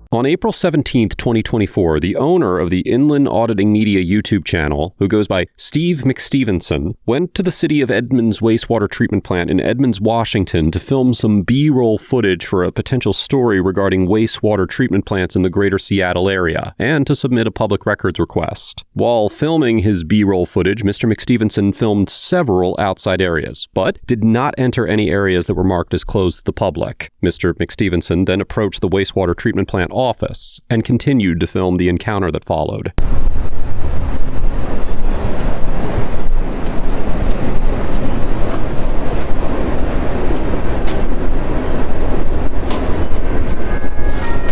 On April 17, 2024, the owner of the Inland Auditing Media YouTube channel, who goes by Steve McStenson, went to the city of Edmonds wastewater treatment plant in Edmonds, Washington to film some B-roll footage for a potential story regarding wastewater treatment plants in the greater Seattle area, and to submit a public records request. While filming his B-roll footage, Mr. McStenson filmed several outside areas, but did not enter any areas that were marked as closed to the public. Mr. McStenson then approached the wastewater treatment plant office and continued to film the encounter that followed.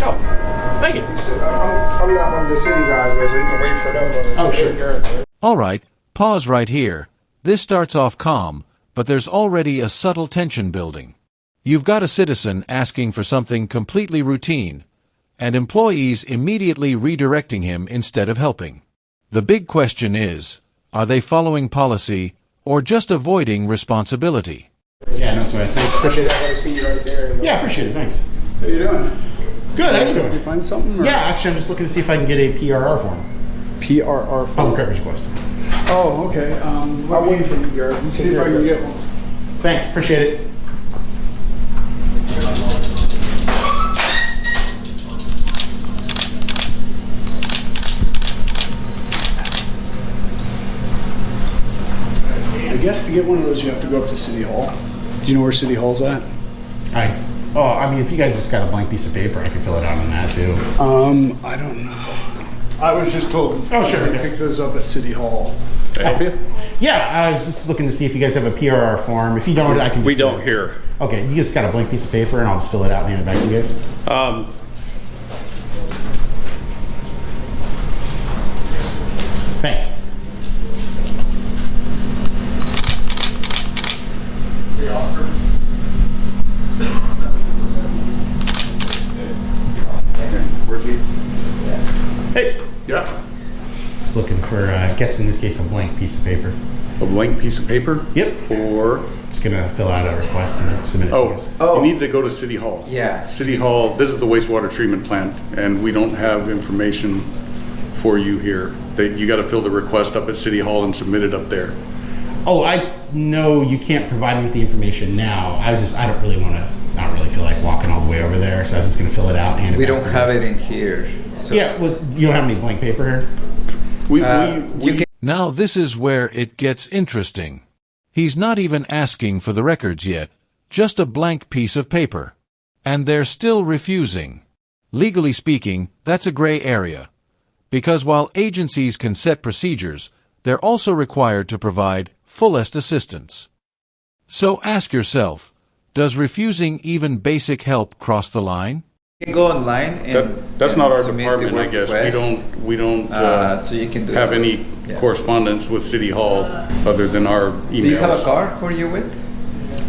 Oh, thank you. I'm not one of the city guys there, so you can wait for them. Oh, sure. All right, pause right here. This starts off calm, but there's already a subtle tension building. You've got a citizen asking for something completely routine, and employees immediately redirecting him instead of helping. The big question is, are they following policy or just avoiding responsibility? Yeah, no sweat. Thanks. Appreciate it. I gotta see you right there. Yeah, appreciate it. Thanks. How you doing? Good. How you doing? Did you find something? Or? Yeah, actually, I'm just looking to see if I can get a PRR form. PRR form? Public records request. Oh, okay. I'll wait for you, Garrett. See if I can get one. Thanks. Appreciate it. I guess to get one of those, you have to go up to City Hall. Do you know where City Hall's at? I mean, if you guys just got a blank piece of paper, I can fill it out on that too. I don't know. I was just told. Oh, sure. To pick those up at City Hall. Can I help you? Yeah, I was just looking to see if you guys have a PRR form. If you don't, I can just... We don't here. Okay, you just got a blank piece of paper and I'll just fill it out and hand it back to you guys. Thanks. Hey, Oscar. Where's he? Hey. Yeah. Just looking for, I guess in this case, a blank piece of paper. A blank piece of paper? Yep. For? Just gonna fill out a request and then submit it to you guys. You need to go to City Hall. Yeah. City Hall, this is the wastewater treatment plant, and we don't have information for you here. You gotta fill the request up at City Hall and submit it up there. Oh, I know you can't provide me with the information now. I don't really want to, not really feel like walking all the way over there, so I was just gonna fill it out and hand it We back don't have you it in here. So Yeah, well, you don't have any blank paper here? you can Now this is where it gets interesting. He's not even asking for the records yet, just a blank piece of paper. And they're still refusing. Legally speaking, that's a gray area. Because while agencies can set procedures, they're also required to provide fullest assistance. So ask yourself, does refusing even basic help cross the line? You can go online and That's not our submit department, the I guess. request. We don't So you can do have it. any correspondence with City Hall other than our emails. Do you have a card? Who are you with?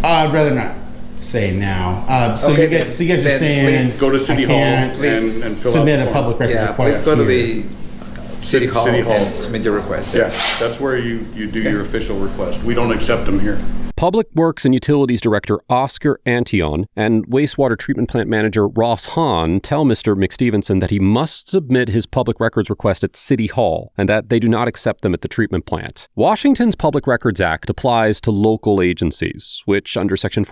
I'd rather not say now. So Okay, you guys are then saying please Go to City I Hall can't and fill submit out a the public records Yeah, request please go to here. the City Hall and submit your request. Yeah, that's where you do your official request. We don't accept them here. Public Works and Utilities Director Oscar Anteon and Wastewater Treatment Plant Manager Ross Hahn tell Mr. McStenson that he must submit his public records request at City Hall and that they do not accept them at the treatment plant. Washington's Public Records Act applies to local agencies, which under Section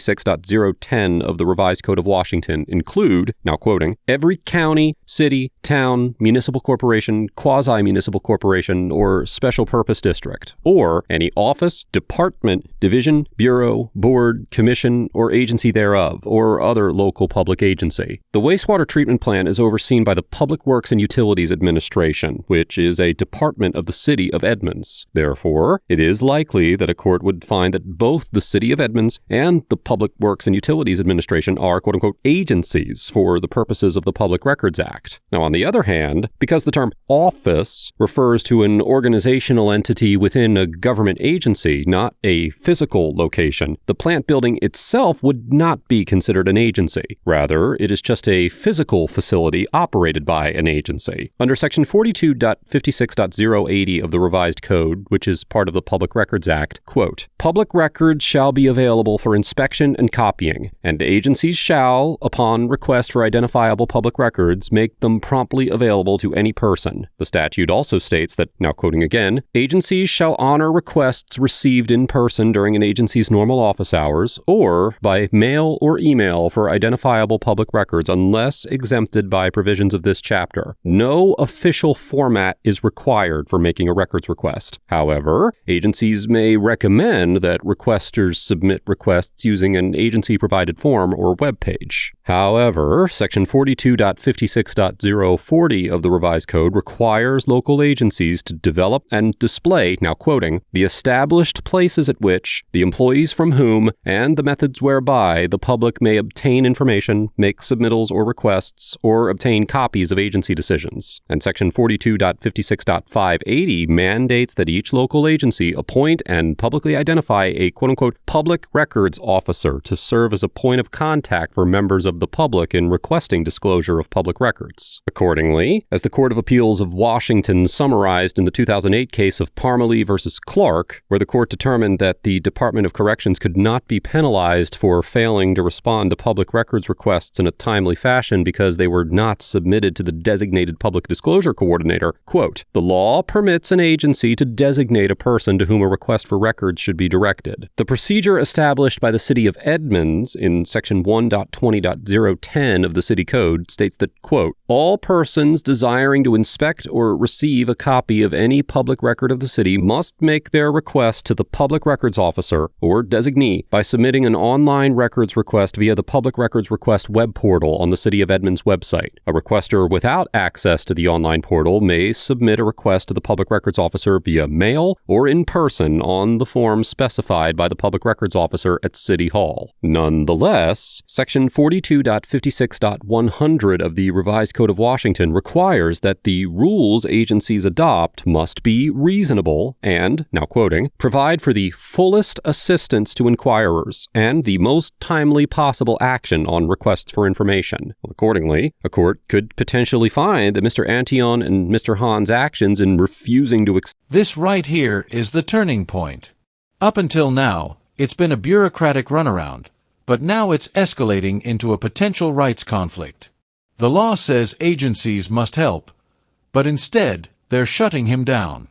42.56.010 of the Revised Code of Washington include, now quoting, every county, city, town, municipal corporation, quasi-municipal corporation, or special purpose district, or any office, department, division, bureau, board, commission, or agency thereof, or other local public agency. The wastewater treatment plant is overseen by the Public Works and Utilities Administration, which is a department of the City of Edmonds. Therefore, it is likely that a court would find that both the City of Edmonds and the Public Works and Utilities Administration are, quote-unquote, agencies for the purposes of the Public Records Act. Now, on the other hand, because the term office refers to an organizational entity within a government agency, not a a physical location, the plant building itself would not be considered an agency. Rather, it is just a physical facility operated by an agency. Under Section 42.56.080 of the Revised Code, which is part of the Public Records Act, quote, "Public records shall be available for inspection and copying, and agencies shall, upon request for identifiable public records, make them promptly available to any person." The statute also states that, now quoting again, "Agencies shall honor requests received in person during an agency's normal office hours or by mail or email for identifiable public records unless exempted by provisions of this chapter. No official format is required for making a records request. However, agencies may recommend that requesters submit requests using an agency-provided form or web page. However, Section 42.56.040 of the Revised Code requires local agencies to develop and display, now quoting, "the established places at which, the employees from whom, and the methods whereby the public may obtain information, make submittals or requests, or obtain copies of agency decisions." And Section 42.56.580 mandates that each local agency appoint and publicly identify a quote-unquote public records officer to serve as a point of contact for members of the public in requesting disclosure of public records. Accordingly, as the Court of Appeals of Washington summarized in the 2008 case of Parmalee versus Clark, where the court determined that the Department of Corrections could not be penalized for failing to respond to public records requests in a timely fashion because they were not submitted to the designated public disclosure coordinator, quote, "The law permits an agency to designate a person to whom a request for records should be directed. The procedure established by the City of Edmonds in Section 1.20.010 of the City Code states that, quote, "All persons desiring to inspect or receive a copy of any public record of the city must make their request to the public records officer or designee by submitting an online records request via the Public Records Request web portal on the City of Edmonds website. A requester without access to the online portal may submit a request to the public records officer via mail or in person on the form specified by the public records officer at City Hall." Nonetheless, Section 42.56.100 of the Revised Code of Washington requires that the rules agencies adopt must be reasonable and, now quoting, "provide for the fullest assistance to inquirers and the most timely possible action on requests for information." Accordingly, a court could potentially find that Mr. Anteon and Mr. Hahn's actions in refusing to This right here is the turning point. Up until now, it's been a bureaucratic runaround, but now it's escalating into a potential rights conflict. The law says agencies must help, but instead, they're shutting him down.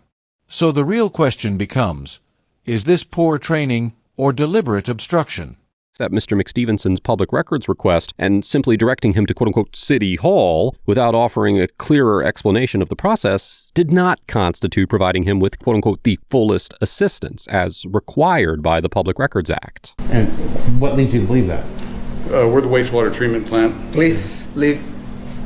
So the real question becomes, is this poor training or deliberate obstruction? accept Mr. McStevenson's public records request and simply directing him to quote-unquote City Hall without offering a clearer explanation of the process did not constitute providing him with quote-unquote the fullest assistance as required by the Public Records Act. And what leads you to believe that? We're the wastewater treatment plant. Please leave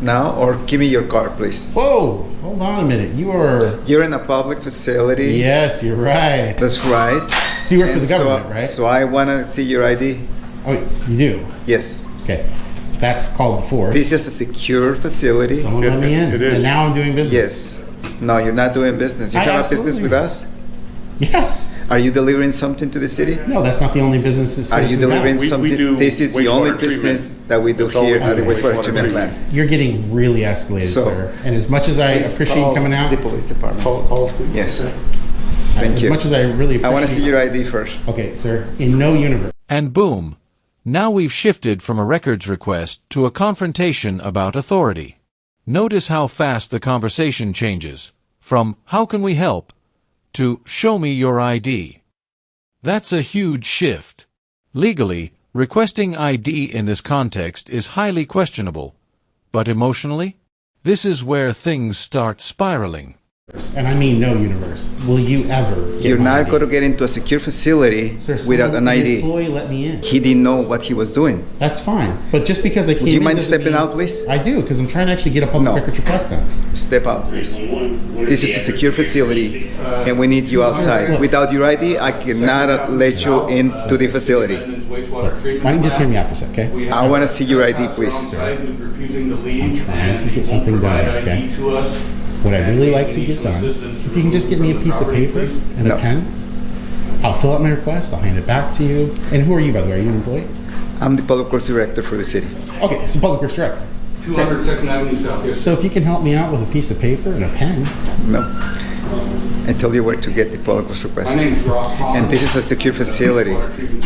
now or give me your card, please. Whoa, hold on a minute. You're in a public facility. Yes, you're right. That's right. So you work for And the government, right? So I want to see your ID. Oh, you do? Yes. Okay. That's called the Force. This is a secure facility. Someone let me in. It is. And now I'm doing business. Yes. No, you're not doing business. You I have a absolutely business with us? Yes. Are you delivering something to the city? No, that's not the only business that Are you citizens delivering have. We something? do This is the only wastewater treatment. business that we do That's all here we at the do, wastewater wastewater treatment treatment. plant. You're getting really escalated, So- sir. And as much as I Please appreciate you call coming out, the police department. Yes. Thank as you. much as I really appreciate I want to see your ID first. Okay, sir. In no universe. And boom! Now we've shifted from a records request to a confrontation about authority. Notice how fast the conversation changes, from "how can we help" to "show me your ID." That's a huge shift. Legally, requesting ID in this context is highly questionable. But emotionally, this is where things start spiraling. And I mean no universe. Will you ever get You're my not ID? going to get into a secure facility Sir, without an the ID. employee let me in. He didn't know what he was doing. That's fine. But just because I came Would you in mind doesn't stepping mean- out, please? I do, because I'm trying to actually get a public No. records request done. Step out, please. This is a secure facility, and we need you outside. look. Without your ID, I cannot let you into the facility. Look, why don't you just hear me out for a sec, okay? I want to see your ID, please. I'm trying to get something done, okay? What I'd really like to get done, if you can just get me a piece of paper and No. a pen, I'll fill out my request, I'll hand it back to you. And who are you, by the way? Are you an employee? I'm the public works director for the city. Okay, so public works director. 200 Second Avenue South, yes. So if you can help me out with a piece of paper and a pen. No. I told you where to get the public works request. My name's Ross Holland. And this is a secure facility.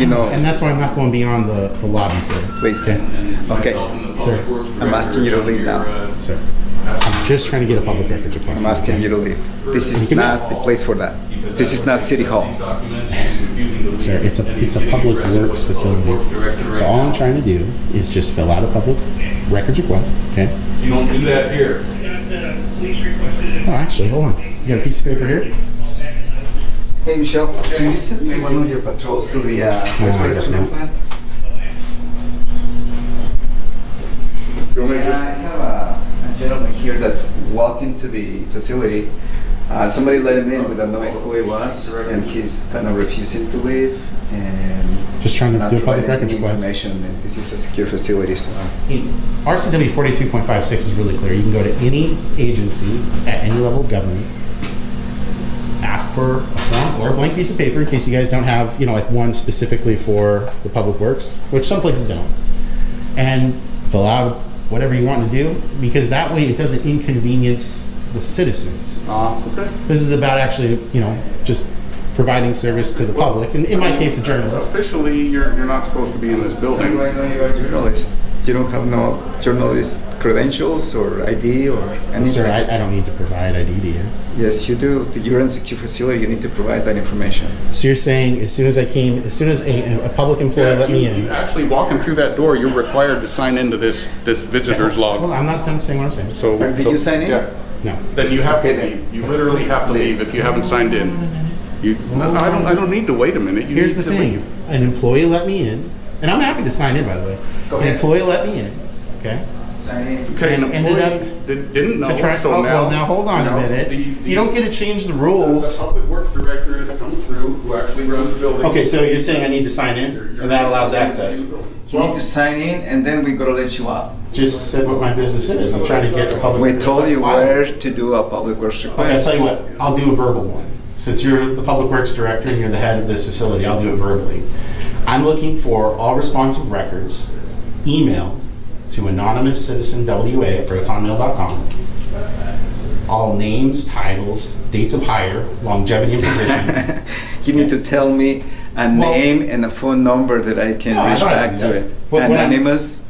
You know, And that's why I'm not going beyond the lobby, sir. please. Okay. Okay. Sir. I'm asking you to leave now. Sir, I'm just trying to get a public records request. I'm asking you to leave. This is not the place for that. This is not City Hall. Sir, it's a public works facility. So all I'm trying to do is just fill out a public records request, okay? You don't do that here. Oh, actually, hold on. You got a piece of paper here? Hey, Michelle, can you send me one of your patrols to the Wastewater guess treatment not. plant? You want me to Yeah, just- I have a gentleman here that walked into the facility. Somebody let him in without knowing who he was, and he's kind of refusing to leave and Just trying to not do a public providing records any request. information. And this is a secure facility, so RCW 42.56 is really clear. You can go to any agency at any level of government, ask for a form or a blank piece of paper in case you guys don't have, like one specifically for the public works, which some places don't, and fill out whatever you want to do, because that way it doesn't inconvenience the citizens. Okay. This is about actually, just providing service to the public, and in my case, a journalist. Officially, you're not supposed to be in this how building. do I know you're a journalist? You don't have no journalist credentials or ID or anything? Sir, I don't need to provide ID to you. Yes, you do. You're in a secure facility. You need to provide that information. So you're saying as soon as a public employee let me in. Actually, walking through that door, you're required to sign into this visitor's Hold log. on, I'm not done saying what I'm saying. So, Did you sign in? Yeah. No. Then you have Okay, to then. leave. You literally have to leave if you haven't signed in. I don't need to wait a minute. You Here's need the to thing. leave. An employee let me in, and I'm happy to sign in, by the way. Go An ahead. employee let me in, okay? Sign in. Okay, an And ended employee didn't know. To try. So Well, now hold on a minute. You don't get to change the rules. The public works director has come through, who actually runs the building. Okay, so you're saying I need to sign in, and that allows access. You need to sign in, and then we gotta let you out. Just said what my business is. I'm trying to get a public. We told request you filed. where to do a public works Okay, I'll request. tell you what. I'll do a verbal one. Since you're the public works director and you're the head of this facility, I'll do it verbally. I'm looking for all responsive records emailed to anonymous citizen wa@protonmail.com. All names, titles, dates of hire, longevity and position. You need to tell me a Well- name and a phone number that I can No, I reach don't have back to to do it. that. When I'm- Anonymous,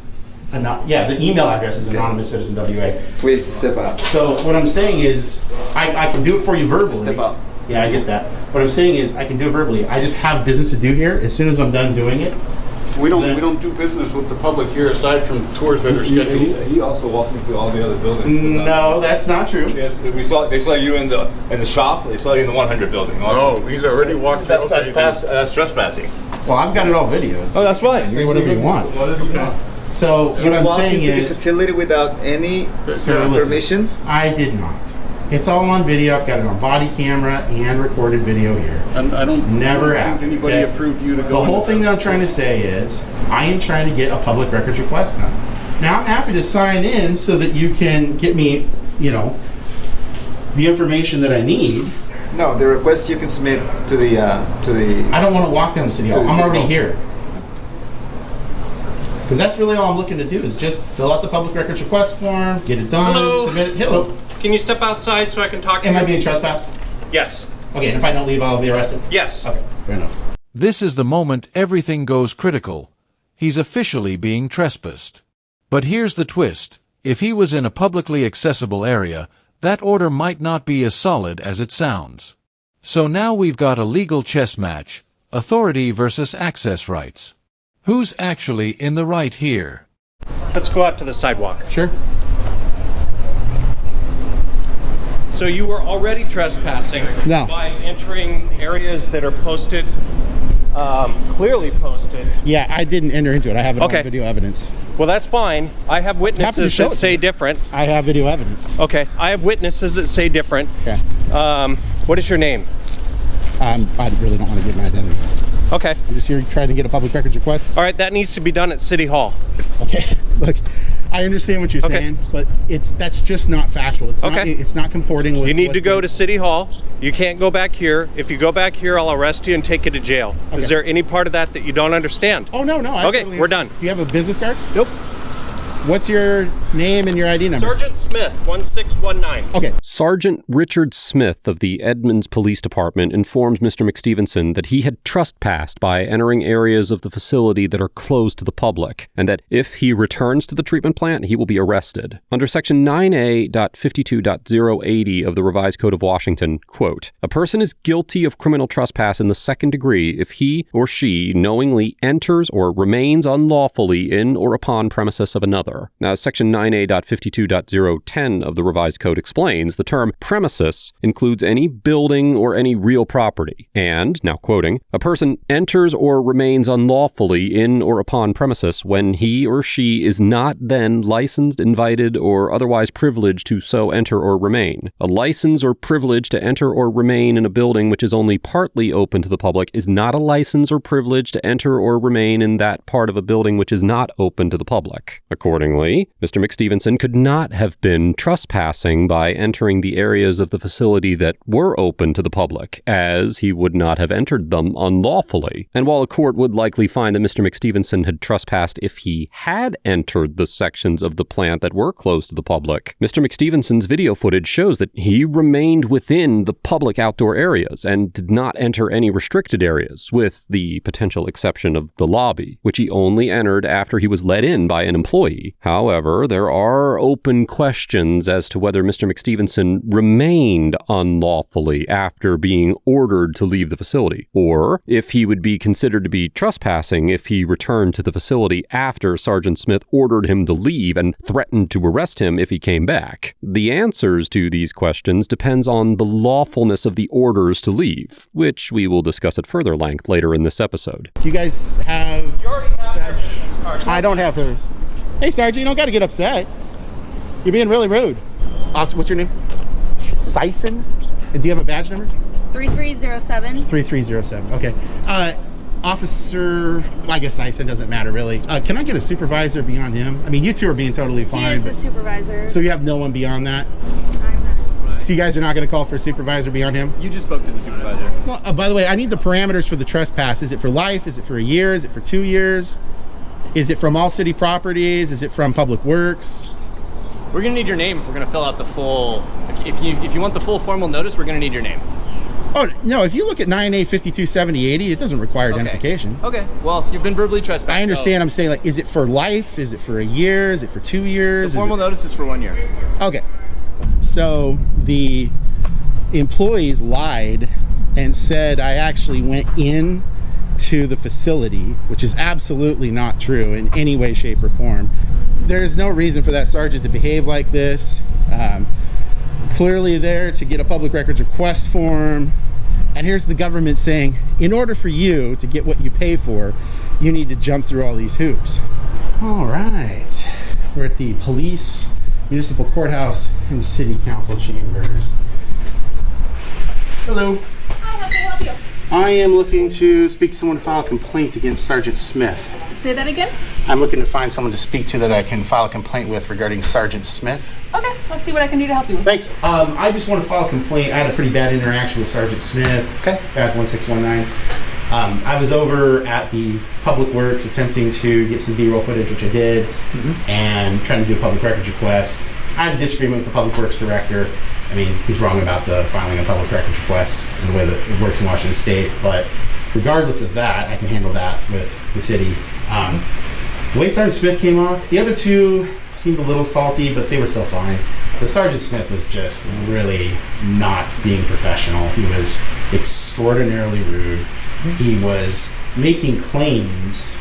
Yeah, the email address is anonymous citizen WA. please step up. So what I'm saying is, I can do it for you verbally. Step up. Yeah, I get that. What I'm saying is, I can do it verbally. I just have business to do here. As soon as I'm done doing it, We don't do business with the public here aside from tours that are scheduled. He also walked me through all the other buildings. no, that's not true. Yes, they saw you in the shop. They saw you in the 100 building. Also. Oh, he's already walked through. That's trespassing. Well, I've got it all videoed. Oh, that's fine. Say whatever you want. Whatever you want. So what I'm Walk saying into the is, facility without any Sir, listen. permission? I did not. It's all on video. I've got it on body camera and recorded video here. And I don't. Never think happened. anybody okay? approved you to go. The whole into thing that I'm trying to say is, I am trying to get a public records request done. Now I'm happy to sign in so that you can get me, the information that I need. No, the request you can submit to the I don't want to walk down to City Hall. To the I'm City already Hall. here. Because that's really all I'm looking to do is just fill out the public records request form, get it done, Hello. submit it. Hello. Can you step outside so I can talk to Am you? I being trespassed? Yes. Okay, and if I don't leave, I'll be arrested? Yes. Okay, fair enough. This is the moment everything goes critical. He's officially being trespassed. But here's the twist. If he was in a publicly accessible area, that order might not be as solid as it sounds. So now we've got a legal chess match, authority versus access rights. Who's actually in the right here? Let's go out to the sidewalk. Sure. So you were already trespassing No. by entering areas that are posted, clearly posted. Yeah, I didn't enter into it. I have it Okay. on video evidence. Well, that's fine. I have Happy to witnesses show that it say to you. different. I have video evidence. Okay, I have witnesses that say different. Okay. What is your name? I really don't want to give my identity. Okay. I'm just here trying to get a public records request. All right, that needs to be done at City Hall. Okay. Look, I understand what you're Okay. saying, but that's just not factual. It's not comporting with. You need what to go to City Hall. You can't go back here. If you go back here, I'll arrest you and take you to jail. Okay. Is there any part of that you don't understand? Oh no, I Okay, totally we're understand. done. Do you have a business card? Nope. What's your name and your ID number? Sergeant Smith, 1619. Okay. Sergeant Richard Smith of the Edmonds Police Department informed Mr. McStevenson that he had trespassed by entering areas of the facility that are closed to the public, and that if he returns to the treatment plant, he will be arrested. Under Section 9A.52.080 of the Revised Code of Washington, quote, a person is guilty of criminal trespass in the second degree if he or she knowingly enters or remains unlawfully in or upon premises of another. Now, Section 9A.52.010 of the Revised Code explains the term premises includes any building or any real property. And, now quoting, a person enters or remains unlawfully in or upon premises when he or she is not then licensed, invited, or otherwise privileged to so enter or remain. A license or privilege to enter or remain in a building which is only partly open to the public is not a license or privilege to enter or remain in that part of a building which is not open to the public. Accordingly, Mr. McStevenson could not have been trespassing by entering the areas of the facility that were open to the public, as he would not have entered them unlawfully. And while a court would likely find that Mr. McStevenson had trespassed if he had entered the sections of the plant that were closed to the public, Mr. McStevenson's video footage shows that he remained within the public outdoor areas and did not enter any restricted areas, with the potential exception of the lobby, which he only entered after he was let in by an employee. However, there are open questions as to whether Mr. McStevenson remained unlawfully after being ordered to leave the facility, or if he would be considered to be trespassing if he returned to the facility after Sergeant Smith ordered him to leave and threatened to arrest him if he came back. The answers to these questions depends on the lawfulness of the orders to leave, which we will discuss at further length later in this episode. Do you guys have? You already have her business card. I don't have hers. Hey, Sergeant, you don't got to get upset. You're being really rude. Awesome. What's your name? Sison? And do you have a badge number? 3307. 3307. Okay. Officer, well, I guess Sison doesn't matter really. Can I get a supervisor beyond him? I mean, you two are being totally fine. He is the supervisor. So you have no one beyond that? I'm not. So you guys are not going to call for a supervisor beyond him? You just spoke to the supervisor. Well, by the way, I need the parameters for the trespass. Is it for life? Is it for a year? Is it for 2 years? Is it from all city properties? Is it from Public Works? We're gonna need your name if we're gonna fill out the full. If you want the full formal notice, we're gonna need your name. Oh no! If you look at 9A527080, it doesn't require identification. Okay. Well, you've been verbally trespassed. I understand. I'm saying, like, is it for life? Is it for a year? Is it for 2 years? The formal notice is for 1 year. Okay. So the employees lied and said I actually went in to the facility, which is absolutely not true in any way, shape, or form. There's no reason for that sergeant to behave like this. Clearly there to get a public records request form. And here's the government saying, in order for you to get what you pay for, you need to jump through all these hoops. All right. We're at the police, municipal courthouse, and city council chambers. Hello. Hi, how can I help you? I am looking to speak to someone to file a complaint against Sergeant Smith. Say that again? I'm looking to find someone to speak to that I can file a complaint with regarding Sergeant Smith. Okay, let's see what I can do to help you. Thanks. I just want to file a complaint. I had a pretty bad interaction with Sergeant Smith. Okay. Badge 1619. I was over at the Public Works attempting to get some B-roll footage, which I did, and trying to do a public records request. I had a disagreement with the Public Works director. I mean, he's wrong about the filing of public records requests and the way that it works in Washington State, but regardless of that, I can handle that with the city. The way Sergeant Smith came off, the other two seemed a little salty, but they were still fine. The Sergeant Smith was just really not being professional. He was extraordinarily rude. He was making claims,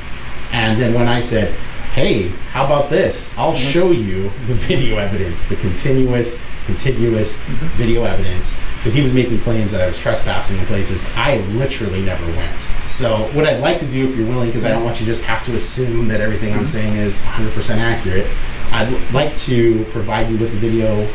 and then when I said, hey, how about this? I'll show you the video evidence, the contiguous video evidence, because he was making claims that I was trespassing in places I literally never went. So what I'd like to do, if you're willing, because I don't want you to just have to assume that everything I'm saying is 100% accurate, I'd like to provide you with the video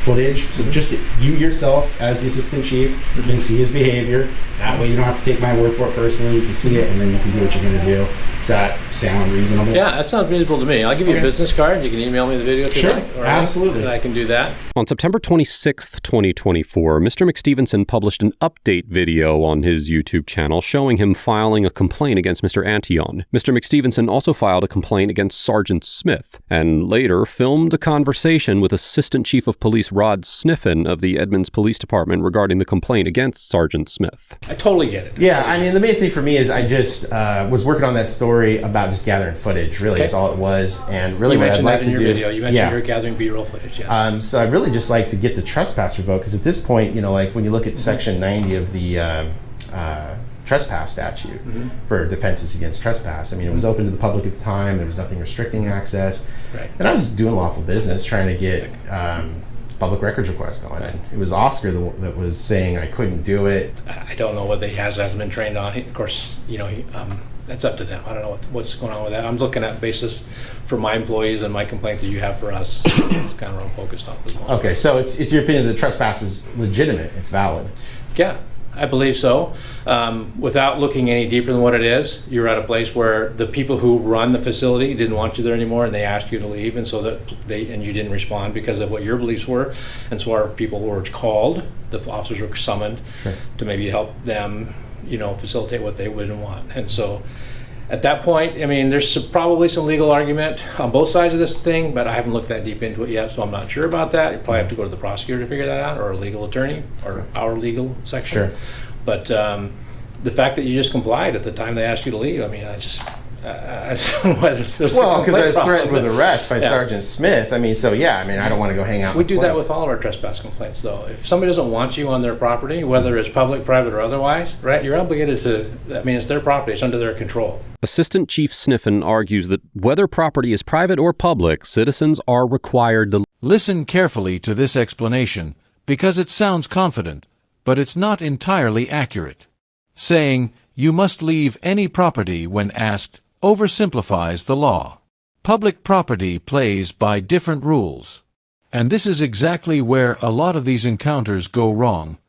footage, so just that you yourself, as the assistant chief, can see his behavior, That way you don't have to take my word for it personally. You can see it, and then you can do what you're going to do. Does that sound reasonable? Yeah, that sounds reasonable to me. I'll give you a business card. You can email me the video if you like. Sure, absolutely. And I can do that. On September 26th, 2024, Mr. McStevenson published an update video on his YouTube channel showing him filing a complaint against Mr. Anteon. Mr. McStevenson also filed a complaint against Sergeant Smith, and later filmed a conversation with Assistant Chief of Police Rod Sniffen of the Edmonds Police Department regarding the complaint against Sergeant Smith. I totally get it. Yeah, I mean, the main thing for me is I just was working on that story about just gathering footage, really, is all it was. And really what I'd like to do... You mentioned you're gathering B-roll footage, yes. So I'd really just like to get the trespass revoked, because at this point, you know, like when you look at Section 90 of the trespass statute for defenses against trespass, I mean, it was open to the public at the time. There was nothing restricting access. Right. And I was doing lawful business, trying to get public records requests going. And it was Oscar that was saying I couldn't do it. I don't know what he hasn't been trained on. Of course, you know, that's up to them. I don't know what's going on with that. I'm looking at basis for my employees and my complaint that you have for us. It's kind of what I'm focused on as well. Okay, so it's your opinion that trespass is legitimate, it's valid? Yeah, I believe so. Without looking any deeper than what it is, you're at a place where the people who run the facility didn't want you there anymore, and they asked you to leave, and so that and you didn't respond because of what your beliefs were, and so our people were called. The officers were summoned to maybe help them, you know, facilitate what they wouldn't want, and so. At that point, I mean, there's probably some legal argument on both sides of this thing, but I haven't looked that deep into it yet, so I'm not sure about that. You probably have to go to the prosecutor to figure that out, or a legal attorney, or our legal section. Sure. But the fact that you just complied at the time they asked you to leave, I mean, I just don't know whether there's well, because I was threatened with arrest by Sergeant Smith. I mean, so yeah, I mean, I don't want to go hang out. We do that with all of our trespass complaints, though. If somebody doesn't want you on their property, whether it's public, private, or otherwise, right, you're obligated to, I mean, it's their property, it's under their control. Assistant Chief Sniffen argues that whether property is private or public, citizens are required to listen carefully to this explanation, because it sounds confident, but it's not entirely accurate. Saying, "You must leave any property when asked," oversimplifies the law. Public property plays by different rules. And this is exactly where a lot of these encounters go wrong,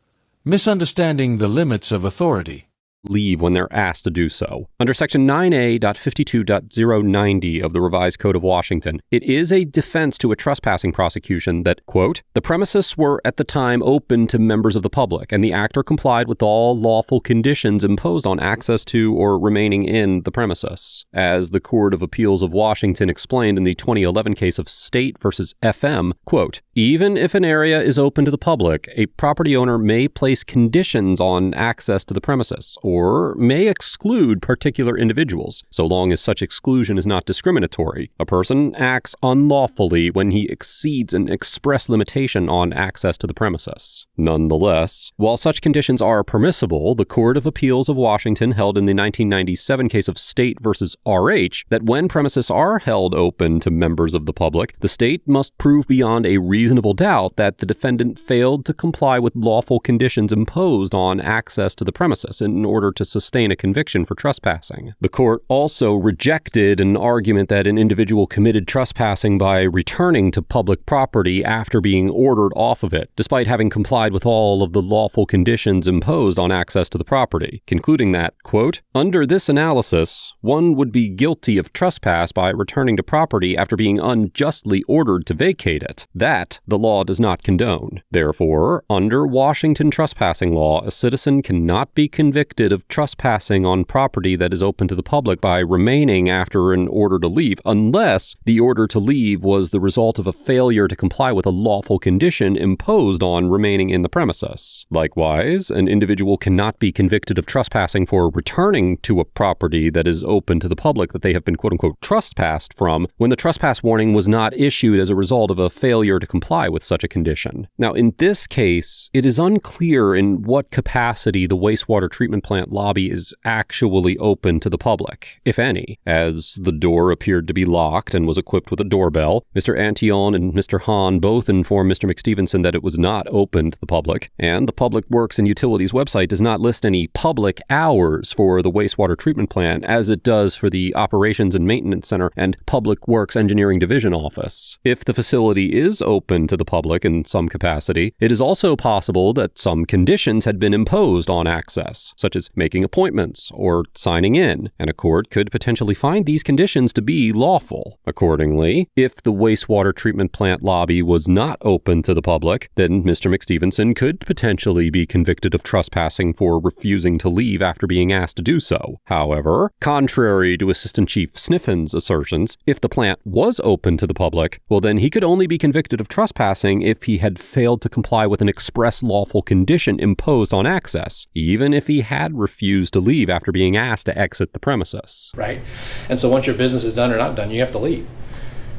misunderstanding the limits of authority. Leave when they're asked to do so. Under Section 9A.52.090 of the Revised Code of Washington, it is a defense to a trespassing prosecution that, quote, "The premises were at the time open to members of the public, and the actor complied with all lawful conditions imposed on access to or remaining in the premises." As the Court of Appeals of Washington explained in the 2011 case of State versus FM, quote, "Even if an area is open to the public, a property owner may place conditions on access to the premises, or may exclude particular individuals, so long as such exclusion is not discriminatory. A person acts unlawfully when he exceeds an express limitation on access to the premises." Nonetheless, while such conditions are permissible, the Court of Appeals of Washington held in the 1997 case of State versus RH that when premises are held open to members of the public, the state must prove beyond a reasonable doubt that the defendant failed to comply with lawful conditions imposed on access to the premises in order to sustain a conviction for trespassing. The court also rejected an argument that an individual committed trespassing by returning to public property after being ordered off of it, despite having complied with all of the lawful conditions imposed on access to the property, concluding that, quote, "Under this analysis, one would be guilty of trespass by returning to property after being unjustly ordered to vacate it. That the law does not condone. Therefore, under Washington trespassing law, a citizen cannot be convicted of trespassing on property that is open to the public by remaining after an order to leave, unless the order to leave was the result of a failure to comply with a lawful condition imposed on remaining in the premises. Likewise, an individual cannot be convicted of trespassing for returning to a property that is open to the public that they have been quote-unquote trespassed from when the trespass warning was not issued as a result of a failure to comply with such a condition. Now, in this case, it is unclear in what capacity the wastewater treatment plant plant lobby is actually open to the public, if any, as the door appeared to be locked and was equipped with a doorbell. Mr. Anteon and Mr. Hahn both informed Mr. McStevenson that it was not open to the public, and the Public Works and Utilities website does not list any public hours for the wastewater treatment plant as it does for the Operations and Maintenance Center and Public Works Engineering Division office. If the facility is open to the public in some capacity, it is also possible that some conditions had been imposed on access, such as making appointments or signing in, and a court could potentially find these conditions to be lawful. Accordingly, if the wastewater treatment plant lobby was not open to the public, then Mr. McStevenson could potentially be convicted of trespassing for refusing to leave after being asked to do so. However, contrary to Assistant Chief Sniffen's assertions, if the plant was open to the public, well then he could only be convicted of trespassing if he had failed to comply with an express lawful condition imposed on access, even if he had refused to leave after being asked to exit the premises. Right? And so once your business is done or not done, you have to leave.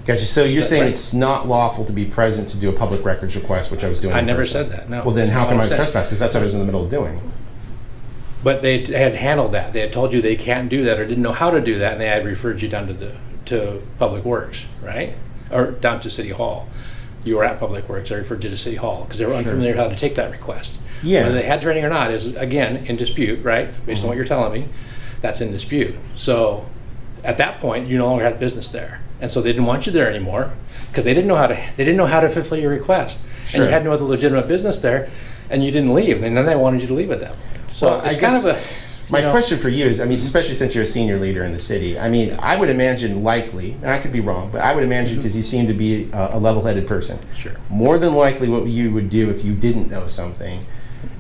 Gotcha. So you're saying it's not lawful to be present to do a public records request, which I was doing. I never said that, no. Well, then how come I was trespassed? Because that's what I was in the middle of doing. But they had handled that. They had told you they can't do that or didn't know how to do that, and they had referred you down to Public Works, right? Or down to City Hall. You were at Public Works, they referred you to City Hall because they were unfamiliar how to take that request. Yeah. Whether they had training or not is, again, in dispute, right? Based on what you're telling me, that's in dispute. So at that point, you no longer had business there. And so they didn't want you there anymore because they didn't know how to fulfill your request. Sure. And you had no other legitimate business there, and you didn't leave. And then they wanted you to leave at that point. So well, it's kind of a... My question for you is, I mean, especially since you're a senior leader in the city, I mean, I would imagine likely, and I could be wrong, but I would imagine because you seem to be a level-headed person. Sure. More than likely what you would do if you didn't know something,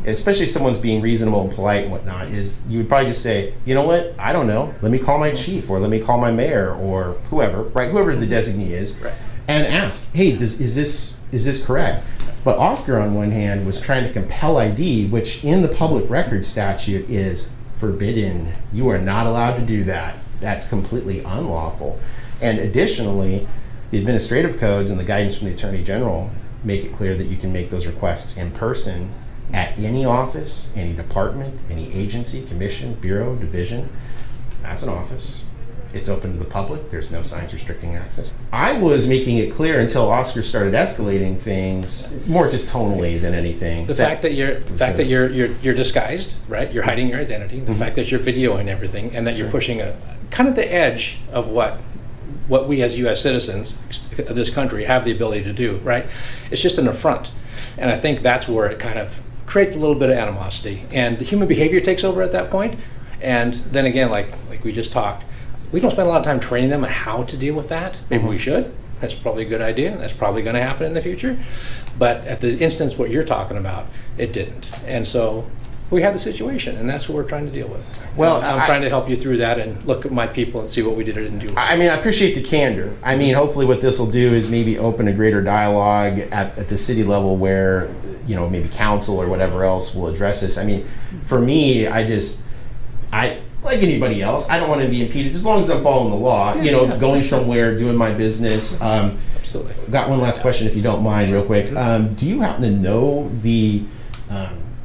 especially if someone's being reasonable and polite and whatnot, is you would probably just say, you know what, I don't know, let me call my chief or let me call my mayor or whoever, right, whoever the designee is, right, and ask, hey, is this correct? But Oscar, on one hand, was trying to compel ID, which in the public records statute is forbidden. You are not allowed to do that. That's completely unlawful. And additionally, the administrative codes and the guidance from the Attorney General make it clear that you can make those requests in person at any office, any department, any agency, commission, bureau, division. That's an office. It's open to the public. There's no signs restricting access. I was making it clear until Oscar started escalating things, more just tonally than anything. The fact that you're disguised, right? You're hiding your identity. The fact that you're videoing everything, and that you're pushing a kind of the edge of what we as U.S. citizens of this country have the ability to do, right? It's just an affront, and I think that's where it kind of creates a little bit of animosity, and the human behavior takes over at that point. And then again, like we just talked. We don't spend a lot of time training them on how to deal with that. Maybe we should. That's probably a good idea. That's probably going to happen in the future. But at the instance what you're talking about, it didn't. And so we had the situation, and that's what we're trying to deal with. Well, I'm trying to help you through that and look at my people and see what we did or didn't do. I mean, I appreciate the candor. I mean, hopefully what this will do is maybe open a greater dialogue at the city level where, you know, maybe council or whatever else will address this. I mean, for me, like anybody else, I don't want to be impeded as long as I'm following the law, going somewhere, doing my business. Absolutely. Got one last question, if you don't mind, real quick. Do you happen to know the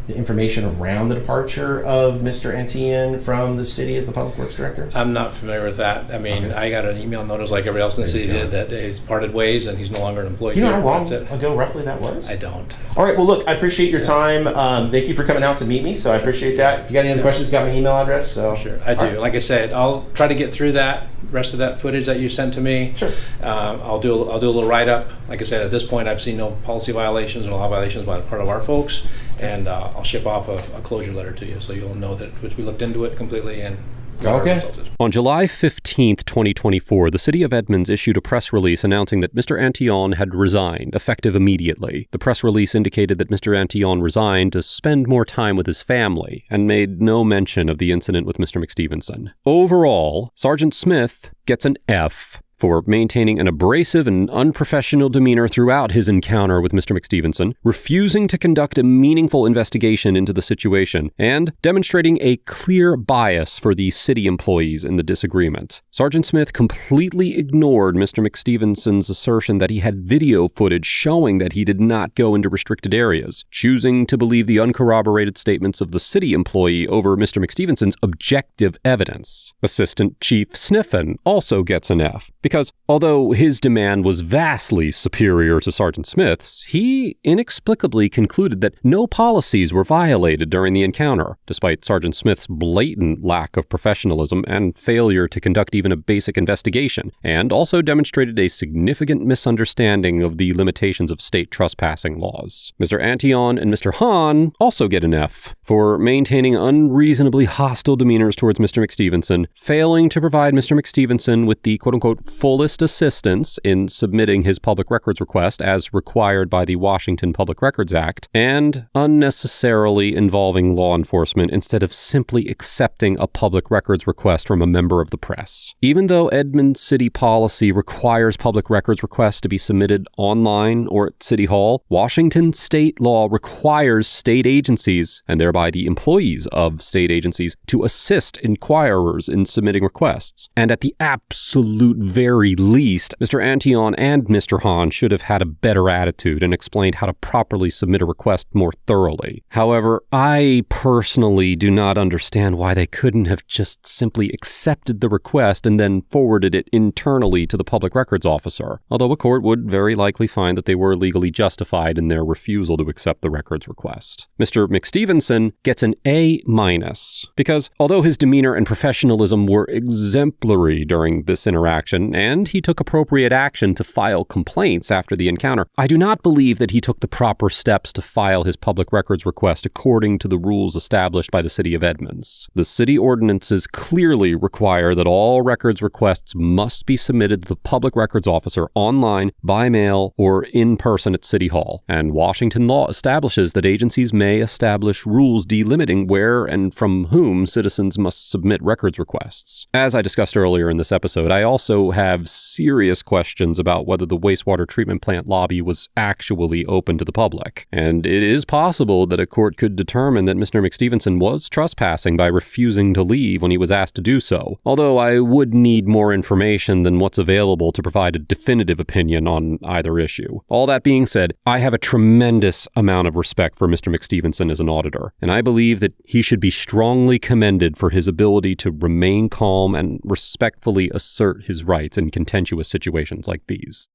information around the departure of Mr. Anteon from the city as the Public Works Director? I'm not familiar with that. I mean, I got an email notice like everybody else in the city did that he's parted ways and he's no longer an employee. Do you know how long ago roughly that was? I don't. All right, well, look, I appreciate your time. Thank you for coming out to meet me, so I appreciate that. If you got any other questions, got my email address. So sure, I do. Right. Like I said, I'll try to get through that rest of that footage that you sent to me. Sure. I'll do a little write-up. Like I said, at this point, I've seen no policy violations or law violations by part of our folks, and I'll ship off a closure letter to you, so you'll know that we looked into it completely and. Okay. On July 15th, 2024, the City of Edmonds issued a press release announcing that Mr. Anteon had resigned, effective immediately. The press release indicated that Mr. Anteon resigned to spend more time with his family and made no mention of the incident with Mr. McStevenson. Overall, Sergeant Smith gets an F for maintaining an abrasive and unprofessional demeanor throughout his encounter with Mr. McStevenson, refusing to conduct a meaningful investigation into the situation, and demonstrating a clear bias for the city employees in the disagreement. Sergeant Smith completely ignored Mr. McStevenson's assertion that he had video footage showing that he did not go into restricted areas, choosing to believe the uncorroborated statements of the city employee over Mr. McStevenson's objective evidence. Assistant Chief Sniffen also gets an F, because although his demand was vastly superior to Sergeant Smith's, he inexplicably concluded that no policies were violated during the encounter, despite Sergeant Smith's blatant lack of professionalism and failure to conduct even a basic investigation, and also demonstrated a significant misunderstanding of the limitations of state trespassing laws. Mr. Anteon and Mr. Hahn also get an F for maintaining unreasonably hostile demeanors towards Mr. McStevenson, failing to provide Mr. McStevenson with the quote-unquote fullest assistance in submitting his public records request as required by the Washington Public Records Act, and unnecessarily involving law enforcement instead of simply accepting a public records request from a member of the press. Even though Edmonds city policy requires public records requests to be submitted online or at City Hall, Washington state law requires state agencies, and thereby the employees of state agencies, to assist inquirers in submitting requests. And at the absolute very least, Mr. Anteon and Mr. Hahn should have had a better attitude and explained how to properly submit a request more thoroughly. However, I personally do not understand why they couldn't have just simply accepted the request and then forwarded it internally to the public records officer, although a court would very likely find that they were legally justified in their refusal to accept the records request. Mr. McStevenson gets an A-, because although his demeanor and professionalism were exemplary during this interaction, and he took appropriate action to file complaints after the encounter, I do not believe that he took the proper steps to file his public records request according to the rules established by the City of Edmonds. The city ordinances clearly require that all records requests must be submitted to the public records officer online, by mail, or in person at City Hall, and Washington law establishes that agencies may establish rules delimiting where and from whom citizens must submit records requests. As I discussed earlier in this episode, I also have serious questions about whether the wastewater treatment plant lobby was actually open to the public, and it is possible that a court could determine that Mr. McStevenson was trespassing by refusing to leave when he was asked to do so, although I would need more information than what's available to provide a definitive opinion on either issue. All that being said, I have a tremendous amount of respect for Mr. McStevenson as an auditor, and I believe that he should be strongly commended for his ability to remain calm and respectfully assert his rights in contentious situations like these.